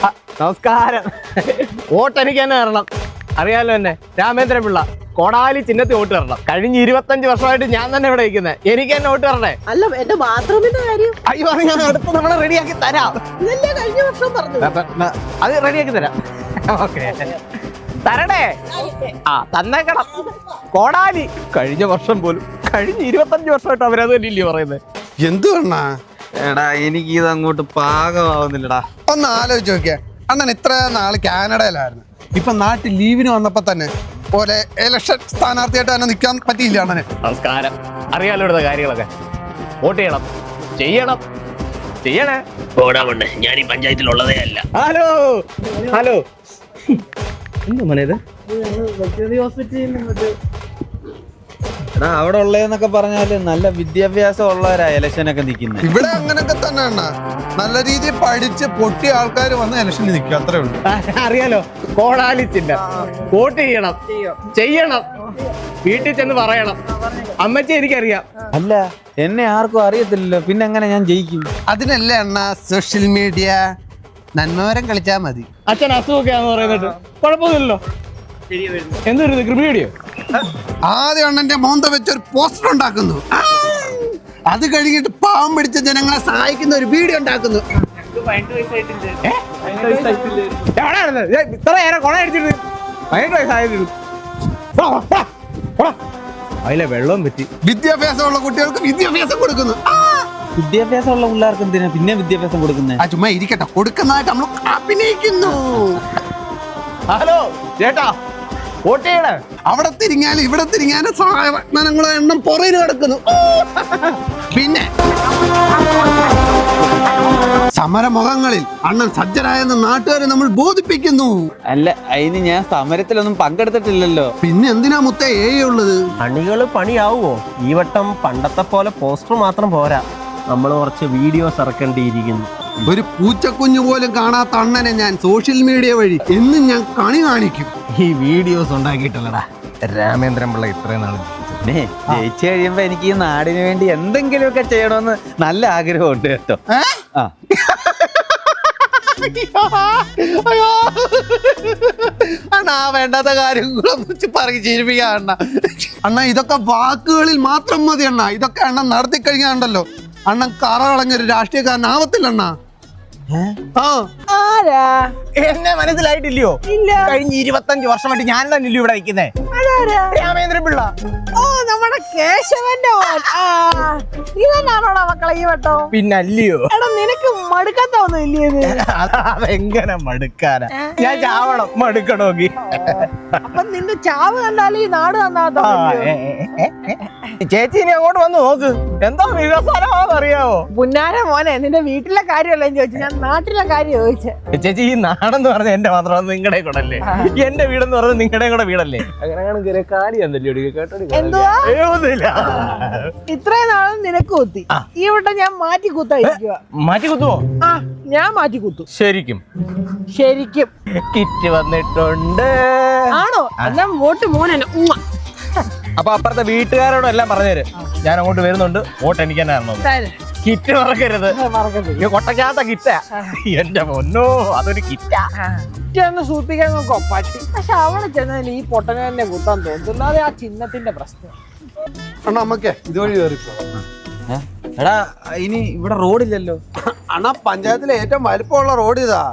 നമസ്കാരം. വോട്ട് എനിക്ക് തന്നെ തരണം. അറിയാലോ എന്നെ, രാമേന്ദ്രൻ പിള്ള കോടാലി ചിഹ്നത്തിൽ വോട്ട് തരണം. കഴിഞ്ഞ 25 വർഷമായിട്ട് ഞാൻ തന്നെ ഇവിടെ ഇരിക്കുന്നത്. എനിക്ക് തന്നെ വോട്ട് തരണേ. അല്ല, എന്റെ ബാത്റൂമിന്റെ കാര്യം അയ്യോ, അത് ഞാൻ അടുത്ത് നമ്മളെ റെഡിയാക്കി തരാം. കഴിഞ്ഞ വർഷം പറഞ്ഞു. അത് റെഡിയാക്കി തരാം. ഓക്കെ, തരണേ. തന്നേക്കണം. കോടാലി കഴിഞ്ഞ വർഷം പോലും, കഴിഞ്ഞ 25 വർഷമായിട്ട് അവരത് തന്നെയില്ലേ പറയുന്നത്. എന്തുവാ എടാ, എനിക്ക് ഇത് അങ്ങോട്ട് പാകമാവുന്നില്ലടാ. ഒന്ന് ആലോചിച്ച് നോക്കിയേ. അണ്ണൻ ഇത്ര നാള് കാനഡയിലായിരുന്നു. ഇപ്പൊ നാട്ടിൽ ലീവിന് വന്നപ്പോ തന്നെ പോലെ ഇലക്ഷൻ സ്ഥാനാർത്ഥിയായിട്ട് തന്നെ നിൽക്കാൻ പറ്റിയില്ല അണ്ണന്. നമസ്കാരം. അറിയാലോ ഇവിടുത്തെ കാര്യങ്ങളൊക്കെ. വോട്ട് ചെയ്യണം, ചെയ്യണേ. ഓടാമണ്ണ്, ഞാൻ ഈ പഞ്ചായത്തിലുള്ളതേ അല്ല. ഹലോ ഹലോ, എന്താ മനേത്? എടാ, അവിടെ ഉള്ളതെന്നൊക്കെ പറഞ്ഞാല് നല്ല വിദ്യാഭ്യാസം ഉള്ളവരാ ഇലക്ഷനൊക്കെ നിൽക്കുന്നത്. ഇവിടെ അങ്ങനൊക്കെ തന്നെ അണ്ണ. നല്ല രീതിയിൽ പഠിച്ച് പൊട്ടിയ ആൾക്കാർ വന്ന് ഇലക്ഷന് നിൽക്കുക, അത്രേ ഉള്ളൂ. അറിയാലോ, കോടാലി ചിഹ്നം. വോട്ട് ചെയ്യണം, വീട്ടിൽ ചെന്ന് പറയണം. അമ്മച്ചി എനിക്കറിയാം. അല്ല, എന്നെ ആർക്കും അറിയത്തില്ലല്ലോ, പിന്നെ എങ്ങനെ ഞാൻ ജയിക്കും? അതിനല്ലേ അണ്ണ സോഷ്യൽ മീഡിയ നന്മവരം കളിച്ചാ മതി. അച്ഛൻ അസുഖമൊക്കെയാന്ന് പറയുന്നത് കുഴപ്പമൊന്നുമില്ലല്ലോ. എന്തൊരു കൃമിയോ? ആദ്യം അണ്ണന്റെ മോന്ത വെച്ചൊരു പോസ്റ്റർ ഉണ്ടാക്കുന്നു. അത് കഴിഞ്ഞിട്ട് പാവം പിടിച്ച ജനങ്ങളെ സഹായിക്കുന്ന ഒരു വീഡിയോ ഉണ്ടാക്കുന്നു. ഇത്ര നേരം കൊണ അടിച്ചിട്ട് 18 വയസ്സായിരുന്നു. അതിലെ വെള്ളം പറ്റി. വിദ്യാഭ്യാസമുള്ള കുട്ടികൾക്ക് വിദ്യാഭ്യാസം കൊടുക്കുന്നു. വിദ്യാഭ്യാസമുള്ള പിള്ളേർക്ക് എന്തിനാ പിന്നെ വിദ്യാഭ്യാസം കൊടുക്കുന്നത്? ആ ചുമ്മാ ഇരിക്കട്ടെ, കൊടുക്കുന്നതായിട്ട് നമ്മൾ അഭിനയിക്കുന്നു. ഹലോ ചേട്ടാ, വോട്ട് ചെയ്യണേ. അവിടെ തിരിഞ്ഞാലും ഇവിടെ തിരിഞ്ഞാലും സഹായങ്ങളുടെ എണ്ണം പുറകിൽ കിടക്കുന്നു. പിന്നെ സമരമുഖങ്ങളിൽ അണ്ണൻ സജ്ജരായെന്ന് നാട്ടുകാരെ നമ്മൾ ബോധിപ്പിക്കുന്നു. അല്ല, അതിന് ഞാൻ സമരത്തിലൊന്നും പങ്കെടുത്തിട്ടില്ലല്ലോ. പിന്നെ എന്തിനാ മുത്തേ ഉള്ളത്? അണികള് പണിയാവോ? ഈ വട്ടം പണ്ടത്തെ പോലെ പോസ്റ്റർ മാത്രം പോരാ, നമ്മൾ കുറച്ച് വീഡിയോസ് ഇറക്കേണ്ടിയിരിക്കുന്നു. ഒരു പൂച്ചക്കുഞ്ഞു പോലും കാണാത്ത അണ്ണനെ ഞാൻ സോഷ്യൽ മീഡിയ വഴി എന്നും ഞാൻ കണി കാണിക്കും. ഈ വീഡിയോസ് ഉണ്ടാക്കിയിട്ടല്ലടാ രാമേന്ദ്രൻ പിള്ള ഇത്രയും നാൾ ജയിച്ചു കഴിയുമ്പോ എനിക്ക് ഈ നാടിന് വേണ്ടി എന്തെങ്കിലുമൊക്കെ ചെയ്യണമെന്ന് നല്ല ആഗ്രഹമുണ്ട് കേട്ടോ. അണ്ണാ, വേണ്ടാത്ത കാര്യങ്ങളെ കുറിച്ച് പറഞ്ഞു ചിരിപ്പിക്കുക അണ്ണ. അണ്ണ, ഇതൊക്കെ വാക്കുകളിൽ മാത്രം മതി അണ്ണ. ഇതൊക്കെ അണ്ണൻ നടത്തി കഴിഞ്ഞാണ്ടല്ലോ അണ്ണൻ കറ കളഞ്ഞൊരു രാഷ്ട്രീയക്കാരനാവത്തില്ല അണ്ണ. എന്നെ മനസ്സിലായിട്ടില്ലയോ? കഴിഞ്ഞ 25 വർഷമായിട്ട് ഞാൻ തന്നെ ഇവിടെ നിൽക്കുന്നേ. രാമേന്ദ്രൻ പിള്ള. ഓ, നമ്മുടെ കേശവന്റെ മോൻ. ഇവനാണോടാ മക്കളെ ഈ വട്ടോ? പിന്നല്ലയോ. എടാ, നിനക്ക് മടുക്കത്തൊന്നും ഇല്ലേ? അതെങ്ങനെ മടുക്കാനാ? ഞാൻ ചാവണം മടുക്കണോക്കി. അപ്പൊ നിന്റെ ചാവ് കണ്ടാലും ഈ നാട് നന്നാകത്തോ? ചേച്ചി ഇനി അങ്ങോട്ട് വന്ന് നോക്ക്, എന്തോ വികസനമാണെന്ന് അറിയാവോ? പുന്നാര മോനെ, നിന്റെ വീട്ടിലെ കാര്യമല്ലേ ചോദിച്ചു, ഞാൻ നാട്ടിലെ കാര്യം ചോദിച്ചേ. ചേച്ചി, ഈ നാടെന്ന് പറഞ്ഞ എന്റെ മാത്രം നിങ്ങളുടെ കൂടെ അല്ലേ? എന്റെ വീടെന്ന് പറഞ്ഞ നിങ്ങളുടെ കൂടെ വീടല്ലേ? അങ്ങനെ കാര്യം എന്തുവാ ഇത്രയും നാളും നിനക്ക് കുത്തി, ഈ വട്ടം ഞാൻ മാറ്റി കുത്തായിരിക്കുക. മാറ്റി കുത്തുവോ? ആ, ഞാൻ മാറ്റി കുത്തു. ശരിക്കും കിറ്റ് വന്നിട്ടുണ്ട്. ആണോ? എന്നാ വോട്ട് മോനെ. അപ്പൊ അപ്പുറത്തെ വീട്ടുകാരോടും എല്ലാം പറഞ്ഞുതരും, ഞാൻ അങ്ങോട്ട് വരുന്നുണ്ട്, വോട്ട് എനിക്ക് തന്നെ തരണം. കിറ്റ് മറക്കരുത്. കൊട്ടക്കാത്ത കിറ്റാ. എന്റെ പൊന്നോ, അതൊരു കിറ്റാ. കിറ്റൊന്ന് സൂപ്പിക്കാൻ നോക്കോ പറ്റി. പക്ഷെ അവിടെ ചെന്നതിൽ ഈ പൊട്ടനെ തന്നെ കുത്താൻ തോന്നുന്നു. അതെ, ആ ചിഹ്നത്തിന്റെ പ്രശ്നം. അണ്ണ, നമുക്കേ ഇതുവഴി കയറിപ്പോ. എടാ, ഇനി ഇവിടെ റോഡില്ലല്ലോ. അണ്ണാ, പഞ്ചായത്തിലെ ഏറ്റവും വലിപ്പമുള്ള റോഡ് ഇതാ.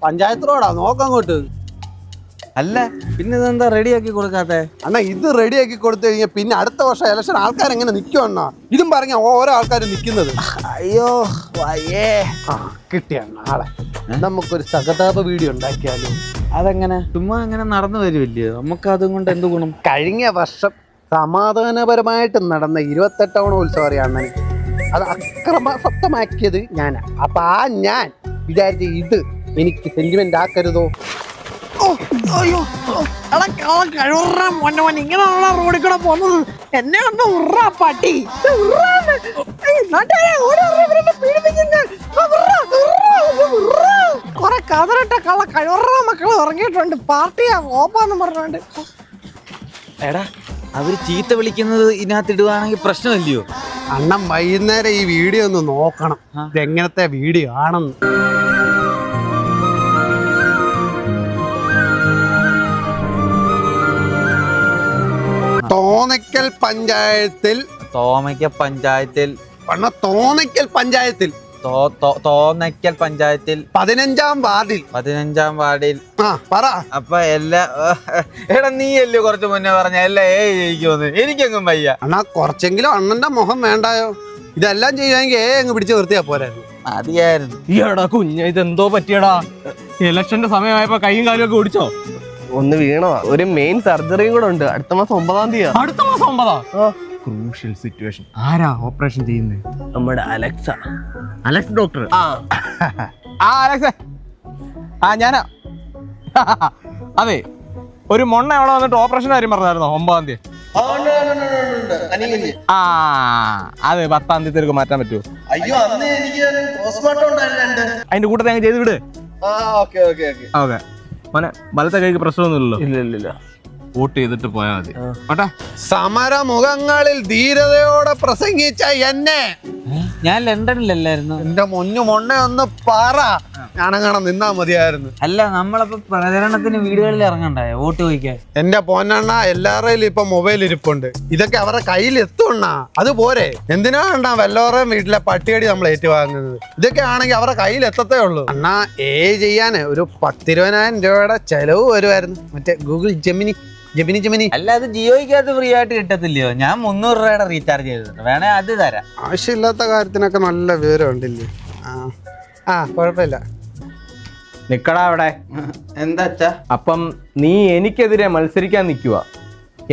പഞ്ചായത്ത് റോഡാ, നോക്കങ്ങോട്ട്. അല്ല, പിന്നെ ഇതെന്താ റെഡിയാക്കി കൊടുക്കാത്തെ? അണ്ണാ, ഇത് റെഡിയാക്കി കൊടുത്തു കഴിഞ്ഞാൽ പിന്നെ അടുത്ത വർഷം ഇലക്ഷൻ ആൾക്കാർ എങ്ങനെ നിൽക്കും അണ്ണാ? ഇതും പറഞ്ഞ ഓരോ ആൾക്കാർ നിൽക്കുന്നത്. അയ്യോ, കിട്ടിയ നാളെ നമുക്കൊരു സഹതാപ വീഡിയോ ഉണ്ടാക്കിയാലോ? അതെങ്ങനെ? ചുമ്മാ അങ്ങനെ നടന്നു വരുമല്ലയോ, നമുക്ക് അതും കൊണ്ട് എന്ത് ഗുണം? കഴിഞ്ഞ വർഷം സമാധാനപരമായിട്ട് നടന്ന 28ാം ഉത്സവം അറിയാം അണ്ണന്. അത് അക്രമാസക്തമാക്കിയത് ഞാനാ. അപ്പൊ ഞാൻ വിചാരിച്ച ഇത് എനിക്ക് സെന്റിമെന്റ് ആക്കരുതോ? ഇങ്ങനെയുള്ള റോഡിൽ കൂടെ പോകുന്നത് എന്നെ കണ്ട ഉറ പട്ടി. കൊറേ കതറിട്ട കള്ള കഴിവറ മക്കൾ ഇറങ്ങിയിട്ടുണ്ട്. പാർട്ടിയാ ഓപ്പാന്ന് പറഞ്ഞോണ്ട്. എടാ, അവര് ചീത്ത വിളിക്കുന്നത് ഇതിനകത്ത് ഇടുവാണെങ്കിൽ പ്രശ്നമില്ലയോ? അണ്ണൻ വൈകുന്നേരം ഈ വീഡിയോ ഒന്ന് നോക്കണം, ഇതെങ്ങനത്തെ വീഡിയോ ആണെന്ന്. പഞ്ചായത്തിൽ തോമയ്ക്കൽ പഞ്ചായത്തിൽ തോന്നയ്ക്കൽ പഞ്ചായത്തിൽ തോന്നയ്ക്കൽ പഞ്ചായത്തിൽ 15-ാം വാർഡിൽ 15-ാം വാർഡിൽ. ആ പറ. അപ്പൊ എല്ലാ എടാ നീ അല്ലേ കുറച്ച് മുന്നേ പറഞ്ഞ എല്ലാ ജയിക്കുമെന്ന്? എനിക്കെങ്ങും വയ്യ. അണ്ണാ കുറച്ചെങ്കിലും അണ്ണന്റെ മുഖം വേണ്ടായോ? ഇതെല്ലാം ചെയ്യുമെങ്കിൽ അങ്ങ് പിടിച്ച് നിർത്തിയാ പോരായിരുന്നു. മതിയായിരുന്നു. ഈടാ കുഞ്ഞ ഇതെന്തോ പറ്റിയടാ? ഇലക്ഷന്റെ സമയമായപ്പോ കൈയും കാലും ഒക്കെ ഓടിച്ചോ? ഒന്ന് വീണതാ. ഒരു മെയിൻ സർജറിയും കൂടെ ഉണ്ട് അടുത്ത മാസം 9-ാം തീയതി. അടുത്ത മാസം 9? Crucial situation. ആരാ ഓപ്പറേഷൻ ചെയ്യുന്നത്? നമ്മുടെ അലക്സ. Alex doctor. ആ അലക്സ്. ഞാനാ. അതെ, ഒരു മൊണ്ണ അവിടെ വന്നിട്ട് ഓപ്പറേഷൻ കാര്യം പറഞ്ഞായിരുന്നോ 9-ാം തീയതി? അത് 10-ാം തീയതിക്ക് മാറ്റാൻ പറ്റുമോ? അയ്യോ അന്ന് എനിക്ക് പോസ്റ്റ്മോർട്ടം ഉണ്ടായിരുന്നു. അതിന്റെ കൂട്ടത്തിൽ ഞങ്ങൾ ചെയ്ത് വിട്. ഓക്കെ മോനെ വലത്തെ കൈക്ക് പ്രശ്നമൊന്നുമില്ലല്ലോ? ഇല്ല. വോട്ട് ചെയ്തിട്ട് പോയാൽ മതി. കേട്ടാ, സമരമുഖങ്ങളിൽ ധീരതയോടെ പ്രസംഗിച്ച എന്നെ ഞാൻ ലണ്ടനിലല്ലായിരുന്നു. എന്റെ മുന്നു മൊണ്ണ ഒന്ന് പറ. ഞാനങ്ങനെ നിന്നാ മതിയായിരുന്നു. അല്ല നമ്മളപ്പോ പ്രചരണത്തിന് വീടുകളിൽ ഇറങ്ങണ്ടായോ വോട്ട് ചോദിക്കാൻ? എന്റെ പൊന്നണ്ണ എല്ലാവരുടെയും ഇപ്പൊ മൊബൈൽ ഇരിപ്പുണ്ട്. ഇതൊക്കെ അവരുടെ കയ്യിൽ എത്തുണ്ണ. അത് പോരെ? എന്തിനാണ് വല്ലവരുടെയും വീട്ടിലെ പട്ടികടി നമ്മൾ ഏറ്റുവാങ്ങുന്നത്? ഇതൊക്കെ ആണെങ്കിൽ അവരുടെ കയ്യിൽ എത്തത്തേ ഉള്ളൂ. അണ്ണാ ചെയ്യാന് ഒരു 10-20,000 രൂപയുടെ ചെലവ് വരുമായിരുന്നു. മറ്റേ ഗൂഗിൾ ജെമിനി. അല്ല അത് ജിയോയ്ക്കകത്ത് ഫ്രീ ആയിട്ട് കിട്ടത്തില്ലയോ? ഞാൻ 300 രൂപയുടെ റീചാർജ് ചെയ്തിട്ടുണ്ട്. വേണേ അത് തരാം. ആവശ്യമില്ലാത്ത കാര്യത്തിനൊക്കെ നല്ല വിവരം ഉണ്ടല്ലേ? കുഴപ്പമില്ല. നിക്കടാ അവിടെ. എന്താ അച്ഛാ? അപ്പം നീ എനിക്കെതിരെ മത്സരിക്കാൻ നിൽക്കുക?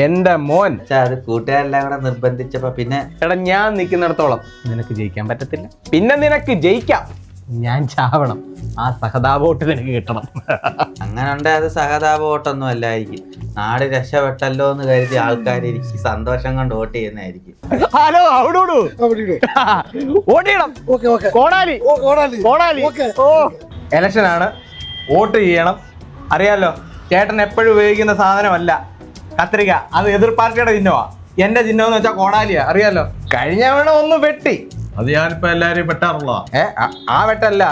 എന്റെ മോൻ. അത് കൂട്ടുകാരെല്ലാം കൂടെ നിർബന്ധിച്ചപ്പോ പിന്നെ എടാ, ഞാൻ നിൽക്കുന്നിടത്തോളം നിനക്ക് ജയിക്കാൻ പറ്റത്തില്ല. പിന്നെ നിനക്ക് ജയിക്കാം, ഞാൻ ചാവണം. ആ സഹതാപോട്ട് നിനക്ക് കിട്ടണം. അങ്ങനെ ഉണ്ടെ അത് സഹതാപ വോട്ടൊന്നും അല്ലായിരിക്കും. നാട് രക്ഷപ്പെട്ടല്ലോ എന്ന് കരുതി ആൾക്കാരിക്കും സന്തോഷം കൊണ്ട് വോട്ട് ചെയ്യുന്നതായിരിക്കും. ഹലോ, അവിടെ ഓടിയണം. ഓ, ഇലക്ഷൻ ആണ്, വോട്ട് ചെയ്യണം. അറിയാലോ, ചേട്ടൻ എപ്പോഴും ഉപയോഗിക്കുന്ന സാധനമല്ല കത്രിക. അത് എതിർ പാർട്ടിയുടെ ചിഹ്നമാ. എന്റെ ചിഹ്നം എന്ന് വെച്ചാൽ കോടാലിയാ. അറിയാലോ, കഴിഞ്ഞ തവണ ഒന്ന് വെട്ടി. അത് ഞാനിപ്പോ എല്ലാരെയും വെട്ടാറുള്ള. ആ വെട്ടല്ല,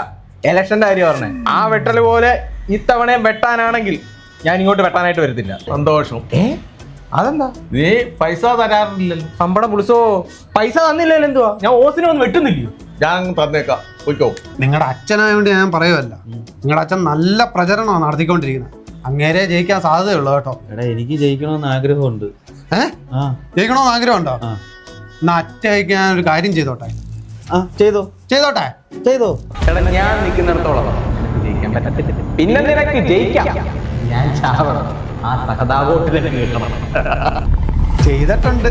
ഇലക്ഷന്റെ കാര്യം പറഞ്ഞേ. ആ വെട്ടല് പോലെ ഇത്തവണയും വെട്ടാനാണെങ്കിൽ ഞാൻ ഇങ്ങോട്ട് വെട്ടാനായിട്ട് വരത്തില്ല. സന്തോഷം. അതെന്താ? നീ പൈസ തരാറില്ലല്ലോ. നമ്മുടെ പുളിസോ പൈസ തന്നില്ലല്ലോ. എന്തുവാ, ഞാൻ ഓസിനെ ഒന്നും വെട്ടുന്നില്ലയോ? ഞാൻ തന്നേക്കാം, പോയിക്കോ. നിങ്ങളുടെ അച്ഛനായോണ്ട് ഞാൻ പറയുമല്ല. നിങ്ങളുടെ അച്ഛൻ നല്ല പ്രചരണമാണ് നടത്തിക്കൊണ്ടിരിക്കുന്നത്. അങ്ങേരെ ജയിക്കാൻ സാധ്യതയുള്ളൂ കേട്ടോ. എടാ എനിക്ക് ജയിക്കണമെന്ന് ആഗ്രഹമുണ്ട്. ജയിക്കണമെന്ന് ആഗ്രഹമുണ്ടോ? എന്നാ അച്ഛയ്ക്ക് ഞാൻ ഒരു കാര്യം ചെയ്തോട്ടെ. ചെയ്തോട്ടെ. എടാ, ഞാൻ നിൽക്കുന്നിടത്തോളം നിനക്ക് ജയിക്കാൻ പറ്റത്തില്ല. പിന്നെ നിനക്ക് ജയിക്കാം, ഞാൻ ചാവണം. ആ സഹതാപോട്ട് നിനക്ക് കിട്ടണം. ചെയ്തിട്ടുണ്ട്.